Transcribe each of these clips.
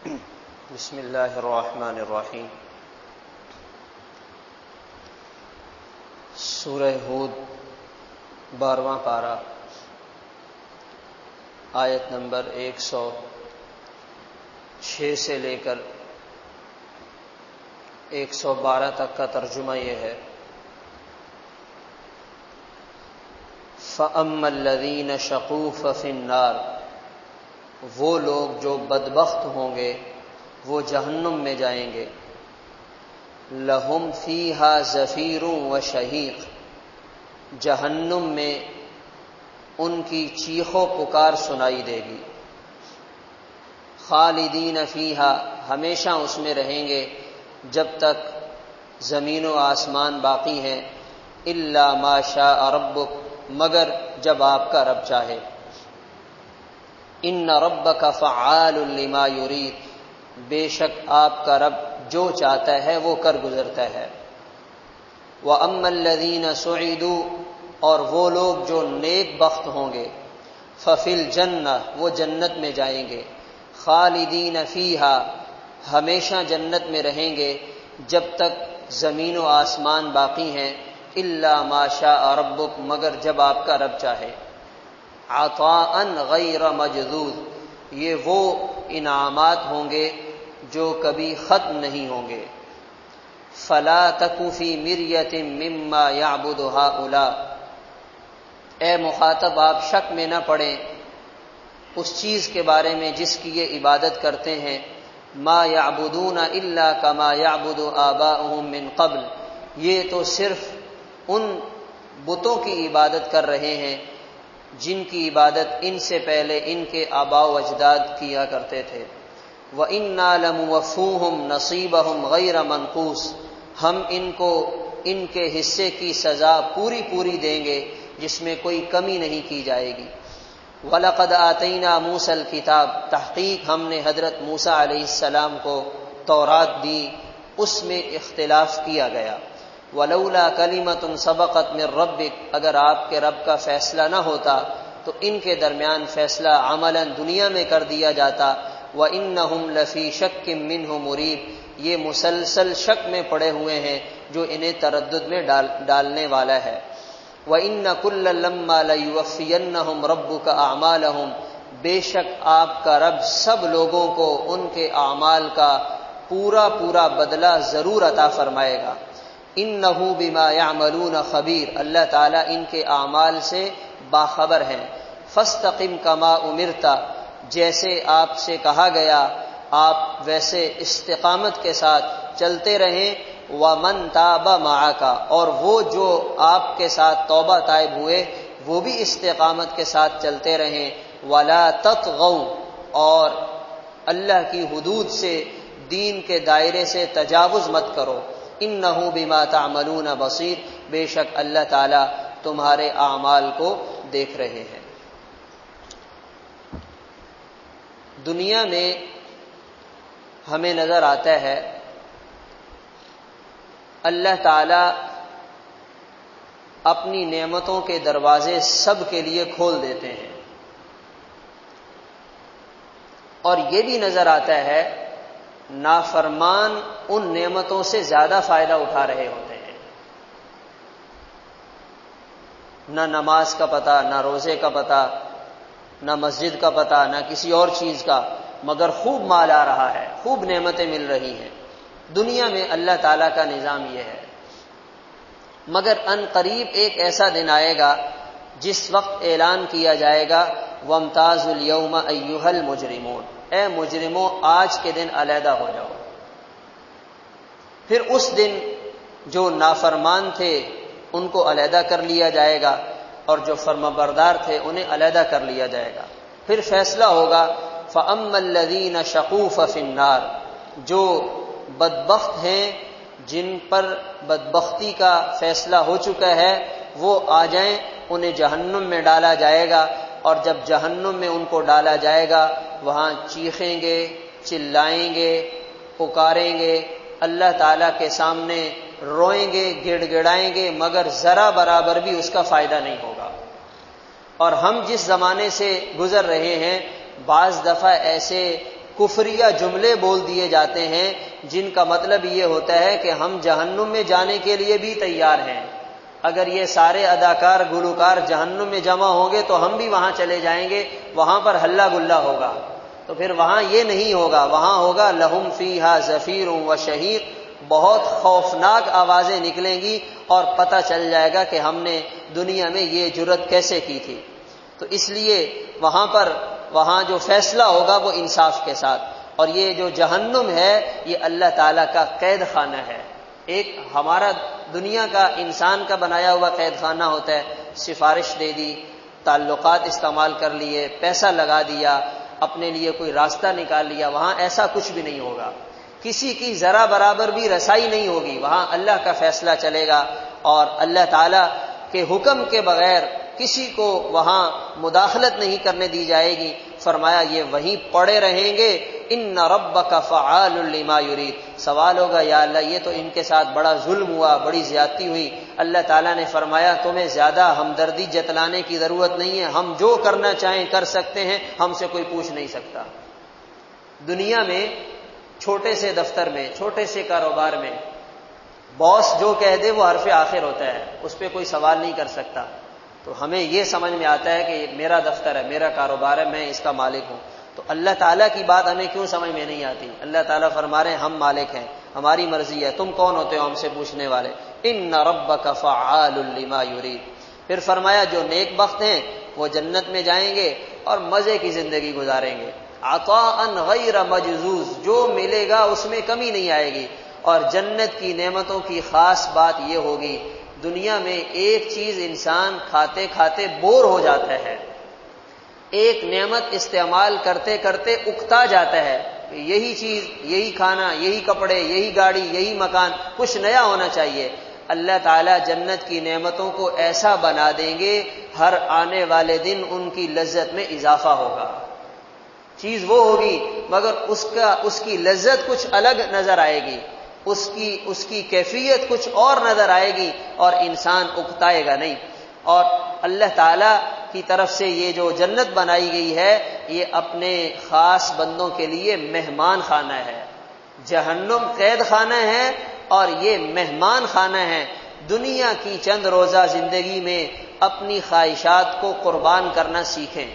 بسم اللہ الرحمن الرحیم۔ سورہ ہود 12واں پارہ، آیت نمبر 106 سے لے کر 112 تک کا ترجمہ یہ ہے: فَأَمَّا الَّذِينَ شَقُوا فَفِي النَّارِ، وہ لوگ جو بدبخت ہوں گے وہ جہنم میں جائیں گے۔ لَهُمْ فِيهَا زَفِيرٌ وَشَهِيقٌ، جہنم میں ان کی چیخ و پکار سنائی دے گی۔ خالدین فیہا، ہمیشہ اس میں رہیں گے جب تک زمین و آسمان باقی ہیں۔ الا ما شاء ربک، مگر جب آپ کا رب چاہے۔ ان ربک فعال لما یرید، بے شک آپ کا رب جو چاہتا ہے وہ کر گزرتا ہے۔ وَأَمَّا الَّذِينَ سُعِدُوا، اور وہ لوگ جو نیک بخت ہوں گے، فَفِي الْجَنَّةِ، وہ جنت میں جائیں گے۔ خالدین فیہا، ہمیشہ جنت میں رہیں گے جب تک زمین و آسمان باقی ہیں۔ الا ما شاء ربک، مگر جب آپ کا رب چاہے۔ عطاء غیر مجذوذ، یہ وہ انعامات ہوں گے جو کبھی ختم نہیں ہوں گے۔ فلا تک فی مریۃ مما یعبد ہؤلاء، اے مخاطب آپ شک میں نہ پڑیں اس چیز کے بارے میں جس کی یہ عبادت کرتے ہیں۔ ما یعبدون الا کما یعبد آباؤہم من قبل، یہ تو صرف ان بتوں کی عبادت کر رہے ہیں جن کی عبادت ان سے پہلے ان کے آباء و اجداد کیا کرتے تھے۔ وَإِنَّا لَمُوَفُّوهُمْ نَصِيبَهُمْ غَيْرَ مَنْقُوصٍ، ہم ان کو ان کے حصے کی سزا پوری دیں گے جس میں کوئی کمی نہیں کی جائے گی۔ وَلَقَدْ آتَيْنَا مُوسَى الْكِتَابَ، تحقیق ہم نے حضرت موسیٰ علیہ السلام کو تورات دی، اس میں اختلاف کیا گیا۔ وَلَوْلَا كَلِمَةٌ سَبَقَتْ مِنْ رَبِّكَ، اگر آپ کے رب کا فیصلہ نہ ہوتا تو ان کے درمیان فیصلہ عملاً دنیا میں کر دیا جاتا۔ وَإِنَّهُمْ لَفِي شَكٍّ مِّنْهُ مُرِيبٍ، یہ مسلسل شک میں پڑے ہوئے ہیں جو انہیں تردد میں ڈالنے والا ہے۔ وَإِنَّ كُلًّا لَمَّا لَيُوَفِّيَنَّهُمْ رَبُّكَ أَعْمَالَهُمْ، بے شک آپ کا رب سب لوگوں کو ان کے اعمال کا پورا بدلہ ضرور عطا فرمائے گا۔ إِنَّهُ بِمَا يَعْمَلُونَ خَبِيرٌ، اللہ تعالیٰ ان کے اعمال سے باخبر ہیں۔ فَاسْتَقِمْ كَمَا أُمِرْتَ، جیسے آپ سے کہا گیا آپ ویسے استقامت کے ساتھ چلتے رہیں۔ وَمَن تَابَ مَعَكَ، اور وہ جو آپ کے ساتھ توبہ طائب ہوئے وہ بھی استقامت کے ساتھ چلتے رہیں۔ وَلَا تَطْغَوْا، اور اللہ کی حدود سے، دین کے دائرے سے تجاوز مت کرو۔ إِنَّهُ بِمَا تَعْمَلُونَ بَصِيرٌ، بے شک اللہ تعالیٰ تمہارے اعمال کو دیکھ رہے ہیں۔ دنیا میں ہمیں نظر آتا ہے اللہ تعالیٰ اپنی نعمتوں کے دروازے سب کے لیے کھول دیتے ہیں، اور یہ بھی نظر آتا ہے نافرمان ان نعمتوں سے زیادہ فائدہ اٹھا رہے ہوتے ہیں۔ نہ نماز کا پتہ، نہ روزے کا پتہ، نہ مسجد کا پتہ، نہ کسی اور چیز کا، مگر خوب مال آ رہا ہے، خوب نعمتیں مل رہی ہیں۔ دنیا میں اللہ تعالیٰ کا نظام یہ ہے۔ مگر ان قریب ایک ایسا دن آئے گا جس وقت اعلان کیا جائے گا وَامْتَازُوا الْيَوْمَ أَيُّهَا الْمُجْرِمُونَ، اے مجرموں آج کے دن علیحدہ ہو جاؤ۔ پھر اس دن جو نافرمان تھے ان کو علیحدہ کر لیا جائے گا، اور جو فرمانبردار تھے انہیں علیحدہ کر لیا جائے گا۔ پھر فیصلہ ہوگا فَأَمَّا الَّذِينَ شَقُوا فَفِي النَّارِ، جو بدبخت ہیں جن پر بدبختی کا فیصلہ ہو چکا ہے وہ آ جائیں، انہیں جہنم میں ڈالا جائے گا، اور جب جہنم میں ان کو ڈالا جائے گا وہاں چیخیں گے، چلائیں گے، پکاریں گے، اللہ تعالیٰ کے سامنے روئیں گے، گڑ گڑائیں گے، مگر ذرا برابر بھی اس کا فائدہ نہیں ہوگا۔ اور ہم جس زمانے سے گزر رہے ہیں بعض دفعہ ایسے کفریہ جملے بول دیے جاتے ہیں جن کا مطلب یہ ہوتا ہے کہ ہم جہنم میں جانے کے لیے بھی تیار ہیں، اگر یہ سارے اداکار گلوکار جہنم میں جمع ہوں گے تو ہم بھی وہاں چلے جائیں گے، وہاں پر ہلہ گلا ہوگا۔ تو پھر وہاں یہ نہیں ہوگا، وہاں ہوگا لہم فیہا زفیر و شہیق، بہت خوفناک آوازیں نکلیں گی اور پتہ چل جائے گا کہ ہم نے دنیا میں یہ جرت کیسے کی تھی۔ تو اس لیے وہاں جو فیصلہ ہوگا وہ انصاف کے ساتھ، اور یہ جو جہنم ہے یہ اللہ تعالیٰ کا قید خانہ ہے۔ ایک ہمارا دنیا کا انسان کا بنایا ہوا قید خانہ ہوتا ہے، سفارش دے دی، تعلقات استعمال کر لیے، پیسہ لگا دیا، اپنے لیے کوئی راستہ نکال لیا، وہاں ایسا کچھ بھی نہیں ہوگا، کسی کی ذرا برابر بھی رسائی نہیں ہوگی، وہاں اللہ کا فیصلہ چلے گا اور اللہ تعالیٰ کے حکم کے بغیر کسی کو وہاں مداخلت نہیں کرنے دی جائے گی۔ فرمایا یہ وہیں پڑے رہیں گے، ان ربک فعال لما یرید۔ سوال ہوگا یا اللہ یہ تو ان کے ساتھ بڑا ظلم ہوا، بڑی زیادتی ہوئی۔ اللہ تعالیٰ نے فرمایا تمہیں زیادہ ہمدردی جتلانے کی ضرورت نہیں ہے، ہم جو کرنا چاہیں کر سکتے ہیں، ہم سے کوئی پوچھ نہیں سکتا۔ دنیا میں چھوٹے سے دفتر میں، چھوٹے سے کاروبار میں باس جو کہہ دے وہ حرف آخر ہوتا ہے، اس پہ کوئی سوال نہیں کر سکتا۔ تو ہمیں یہ سمجھ میں آتا ہے کہ میرا دفتر ہے، میرا کاروبار ہے، میں اس کا مالک ہوں۔ تو اللہ تعالیٰ کی بات ہمیں کیوں سمجھ میں نہیں آتی؟ اللہ تعالیٰ فرما رہے ہیں ہم مالک ہیں، ہماری مرضی ہے، تم کون ہوتے ہو ہم سے پوچھنے والے؟ ان ربک فعال لما یرید۔ پھر فرمایا جو نیک بخت ہیں وہ جنت میں جائیں گے اور مزے کی زندگی گزاریں گے، عطاء غیر مجذوذ، جو ملے گا اس میں کمی نہیں آئے گی۔ اور جنت کی نعمتوں کی خاص بات یہ ہوگی، دنیا میں ایک چیز انسان کھاتے کھاتے بور ہو جاتا ہے، ایک نعمت استعمال کرتے کرتے اکتا جاتا ہے، یہی چیز، یہی کھانا، یہی کپڑے، یہی گاڑی، یہی مکان، کچھ نیا ہونا چاہیے۔ اللہ تعالیٰ جنت کی نعمتوں کو ایسا بنا دیں گے ہر آنے والے دن ان کی لذت میں اضافہ ہوگا۔ چیز وہ ہوگی مگر اس کی لذت کچھ الگ نظر آئے گی، اس کی کیفیت کچھ اور نظر آئے گی اور انسان اکتائے گا نہیں۔ اور اللہ تعالیٰ کی طرف سے یہ جو جنت بنائی گئی ہے یہ اپنے خاص بندوں کے لیے مہمان خانہ ہے۔ جہنم قید خانہ ہے اور یہ مہمان خانہ ہے۔ دنیا کی چند روزہ زندگی میں اپنی خواہشات کو قربان کرنا سیکھیں۔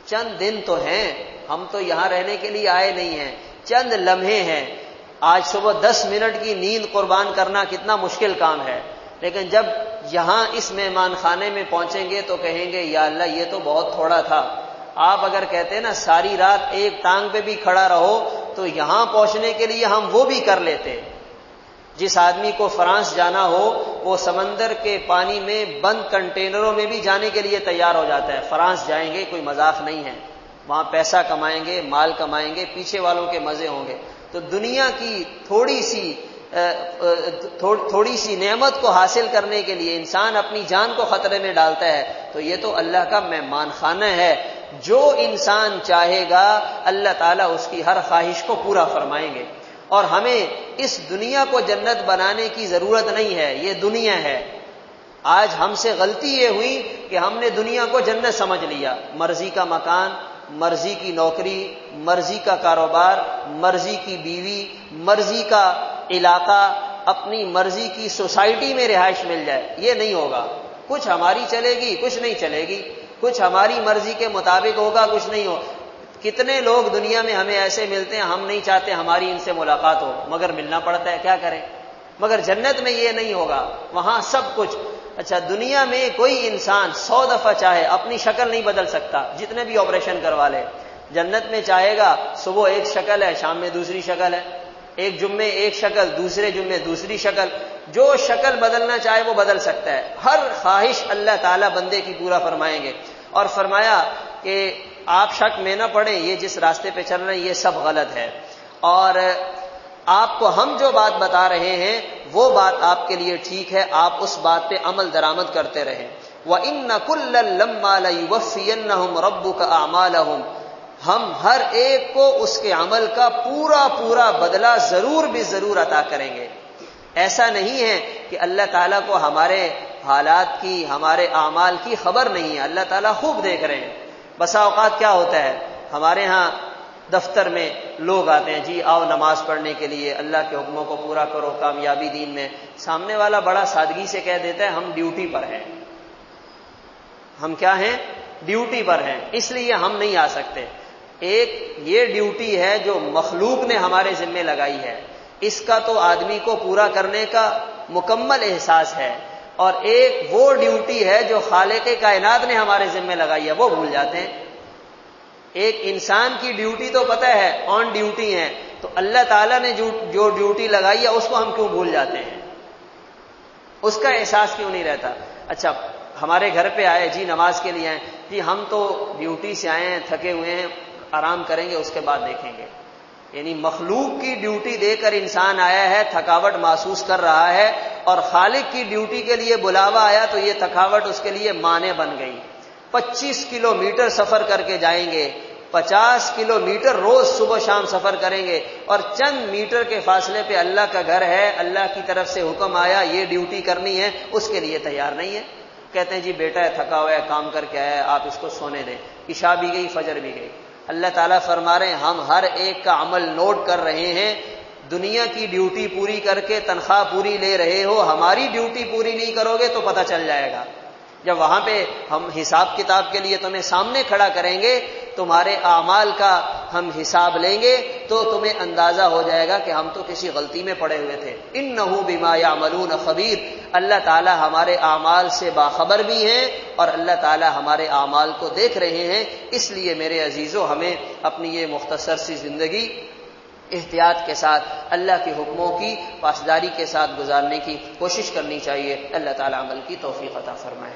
چند دن تو ہیں، ہم تو یہاں رہنے کے لیے آئے نہیں ہیں، چند لمحے ہیں۔ آج صبح 10 منٹ کی نیند قربان کرنا کتنا مشکل کام ہے، لیکن جب یہاں اس مہمان خانے میں پہنچیں گے تو کہیں گے یا اللہ یہ تو بہت تھوڑا تھا۔ آپ اگر کہتے ہیں نا ساری رات ایک ٹانگ پہ بھی کھڑا رہو تو یہاں پہنچنے کے لیے ہم وہ بھی کر لیتے۔ جس آدمی کو فرانس جانا ہو وہ سمندر کے پانی میں بند کنٹینروں میں بھی جانے کے لیے تیار ہو جاتا ہے۔ فرانس جائیں گے، کوئی مذاق نہیں ہے، وہاں پیسہ کمائیں گے، مال کمائیں گے، پیچھے والوں کے مزے ہوں گے۔ تو دنیا کی تھوڑی سی نعمت کو حاصل کرنے کے لیے انسان اپنی جان کو خطرے میں ڈالتا ہے، تو یہ تو اللہ کا مہمان خانہ ہے۔ جو انسان چاہے گا اللہ تعالیٰ اس کی ہر خواہش کو پورا فرمائیں گے۔ اور ہمیں اس دنیا کو جنت بنانے کی ضرورت نہیں ہے، یہ دنیا ہے۔ آج ہم سے غلطی یہ ہوئی کہ ہم نے دنیا کو جنت سمجھ لیا، مرضی کا مکان، مرضی کی نوکری، مرضی کا کاروبار، مرضی کی بیوی، مرضی کا علاقہ، اپنی مرضی کی سوسائٹی میں رہائش مل جائے، یہ نہیں ہوگا۔ کچھ ہماری چلے گی، کچھ نہیں چلے گی، کچھ ہماری مرضی کے مطابق ہوگا، کچھ نہیں ہو۔ کتنے لوگ دنیا میں ہمیں ایسے ملتے ہیں ہم نہیں چاہتے ہماری ان سے ملاقات ہو مگر ملنا پڑتا ہے، کیا کریں۔ مگر جنت میں یہ نہیں ہوگا، وہاں سب کچھ۔ اچھا دنیا میں کوئی انسان 100 دفعہ چاہے اپنی شکل نہیں بدل سکتا، جتنے بھی آپریشن کروا لے۔ جنت میں چاہے گا صبح ایک شکل ہے، شام میں دوسری شکل ہے، ایک جمعے ایک شکل، دوسرے جمعے دوسری شکل، جو شکل بدلنا چاہے وہ بدل سکتا ہے۔ ہر خواہش اللہ تعالیٰ بندے کی پورا فرمائیں گے۔ اور فرمایا کہ آپ شک میں نہ پڑیں، یہ جس راستے پہ چل رہے ہیں یہ سب غلط ہے، اور آپ کو ہم جو بات بتا رہے ہیں وہ بات آپ کے لیے ٹھیک ہے، آپ اس بات پہ عمل درآمد کرتے رہیں۔ وَإِنَّ كُلًّا لَمَّا لَيُوَفِّيَنَّهُمْ رَبُّكَ أَعْمَالَهُمْ، ہم ہر ایک کو اس کے عمل کا پورا بدلہ ضرور بھی ضرور عطا کریں گے۔ ایسا نہیں ہے کہ اللہ تعالیٰ کو ہمارے حالات کی، ہمارے اعمال کی خبر نہیں ہے، اللہ تعالیٰ خوب دیکھ رہے ہیں۔ بسا اوقات کیا ہوتا ہے ہمارے ہاں دفتر میں لوگ آتے ہیں، جی آؤ نماز پڑھنے کے لیے، اللہ کے حکموں کو پورا کرو، کامیابی دین میں. سامنے والا بڑا سادگی سے کہہ دیتا ہے ہم ڈیوٹی پر ہیں. ہم کیا ہیں؟ ڈیوٹی پر ہیں، اس لیے ہم نہیں آ سکتے. ایک یہ ڈیوٹی ہے جو مخلوق نے ہمارے ذمے لگائی ہے، اس کا تو آدمی کو پورا کرنے کا مکمل احساس ہے، اور ایک وہ ڈیوٹی ہے جو خالق کائنات نے ہمارے ذمے لگائی ہے، وہ بھول جاتے ہیں. ایک انسان کی ڈیوٹی تو پتہ ہے، آن ڈیوٹی ہے، تو اللہ تعالیٰ نے جو ڈیوٹی لگائی ہے اس کو ہم کیوں بھول جاتے ہیں؟ اس کا احساس کیوں نہیں رہتا؟ اچھا ہمارے گھر پہ آئے، جی نماز کے لیے آئے، جی ہم تو ڈیوٹی سے آئے ہیں، تھکے ہوئے ہیں، آرام کریں گے اس کے بعد دیکھیں گے. یعنی مخلوق کی ڈیوٹی دے کر انسان آیا ہے، تھکاوٹ محسوس کر رہا ہے، اور خالق کی ڈیوٹی کے لیے بلاوا آیا تو یہ تھکاوٹ اس کے لیے مانع بن گئی. 25 کلومیٹر سفر کر کے جائیں گے، 50 کلومیٹر روز صبح شام سفر کریں گے، اور چند میٹر کے فاصلے پہ اللہ کا گھر ہے، اللہ کی طرف سے حکم آیا یہ ڈیوٹی کرنی ہے، اس کے لیے تیار نہیں ہے. کہتے ہیں جی بیٹا ہے، تھکا ہوا ہے، کام کر کے آیا ہے، آپ اس کو سونے دیں. عشاء بھی گئی، فجر بھی گئی. اللہ تعالیٰ فرما رہے ہیں ہم ہر ایک کا عمل نوٹ کر رہے ہیں. دنیا کی ڈیوٹی پوری کر کے تنخواہ پوری لے رہے ہو، ہماری ڈیوٹی پوری نہیں کرو گے تو پتہ چل جائے گا. جب وہاں پہ ہم حساب کتاب کے لیے تمہیں سامنے کھڑا کریں گے، تمہارے اعمال کا ہم حساب لیں گے، تو تمہیں اندازہ ہو جائے گا کہ ہم تو کسی غلطی میں پڑے ہوئے تھے. انہ بما یعملون خبیر. اللہ تعالیٰ ہمارے اعمال سے باخبر بھی ہیں، اور اللہ تعالیٰ ہمارے اعمال کو دیکھ رہے ہیں. اس لیے میرے عزیزو ہمیں اپنی یہ مختصر سی زندگی احتیاط کے ساتھ اللہ کے حکموں کی پاسداری کے ساتھ گزارنے کی کوشش کرنی چاہیے. اللہ تعالیٰ عمل کی توفیق عطا فرمائے.